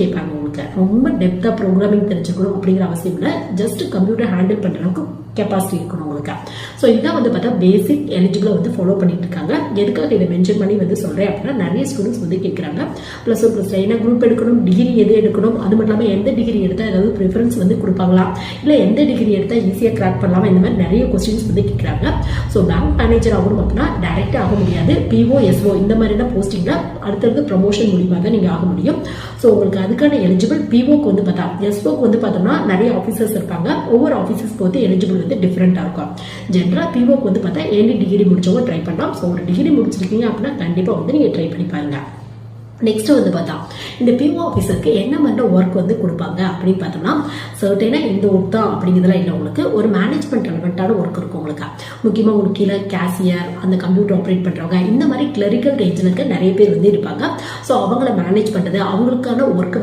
கேட்பாங்க. உங்களுக்கு ரொம்ப டெப்தா ப்ரோக்ராமிங் தெரிஞ்சுக்கணும் அப்படிங்கிற அவசியம் இல்லை. ஜஸ்ட் கம்ப்யூட்டர் ஹேண்டில் பண்ற அளவுக்கு கெப்பாசிட்டி இருக்கணும் உங்களுக்கு. ஸோ இதான் வந்து பார்த்தா பேசிக் எலிஜிபிளா வந்து ஃபாலோ பண்ணிட்டு இருக்காங்க. எதுக்காக இதை மென்ஷன் பண்ணி வந்து சொல்றேன் அப்படின்னா, நிறைய ஸ்டூடெண்ட்ஸ் வந்து கேட்குறாங்க ப்ளஸ் ஒன் ப்ளஸ் என்ன குரூப் எடுக்கணும், டிகிரி எது எடுக்கணும், அது மட்டும் இல்லாமல் எந்த டிகிரி எடுத்தால் ஏதாவது ப்ரிஃபரன்ஸ் வந்து கொடுப்பாங்களா, இல்லை எந்த டிகிரி எடுத்தால் ஈஸியாக கிராக் பண்ணலாமா, இந்த மாதிரி நிறைய கொஸ்டின்ஸ் வந்து கேட்குறாங்க. ஸோ பேங்க் மேனேஜர் ஆகணும் அப்படின்னா டைரக்டாக ஆக முடியாது. பிஓ எஸ்ஓ இந்த மாதிரியான போஸ்டிங்ல அடுத்தடுத்து ப்ரமோஷன் மூலியமாக தான் நீங்கள் ஆக முடியும். ஸோ உங்களுக்கு அதுக்கான எலிஜிபிள் பிஓக்கு வந்து பார்த்தா, எஸ்ஓக்கு வந்து பார்த்தோம்னா நிறைய ஆஃபீஸர்ஸ் இருப்பாங்க. ஒவ்வொரு ஆஃபீஸர்ஸ் பொறுத்து எலிஜிபிள் வந்து டிஃப்ரெண்டா இருக்கும். ஜென்ரலா பிஓக்கு வந்து பார்த்தா ஏனி டிகிரி முடிச்சவங்க ட்ரை பண்ணலாம். ஸோ ஒரு டிகிரி முடிச்சிருக்கீங்க அப்படின்னா கண்டிப்பா வந்து நீங்க ட்ரை பண்ணி பாருங்க. நெக்ஸ்ட் வந்து பார்த்தா இந்த பிஓ ஆஃபீஸருக்கு என்ன மாதிரி ஒர்க் வந்து கொடுப்பாங்க அப்படின்னு பார்த்தோம்னா, சர்டனா இந்த ஒர்க் தான் அப்படிங்கிறதுலாம் இல்லை. உங்களுக்கு ஒரு மேனேஜ்மெண்ட் ரெலவெண்டான ஒர்க் இருக்கும். உங்களுக்கு முக்கியமாக உங்களுக்கு கீழே கேஷியர், அந்த கம்ப்யூட்டர் ஆப்ரேட் பண்ணுறவங்க, இந்த மாதிரி கிளரிக்கல் ரேஞ்சில் இருக்க நிறைய பேர் வந்து இருப்பாங்க. ஸோ அவங்கள மேனேஜ் பண்ணுறது, அவங்களுக்கான ஒர்க்கு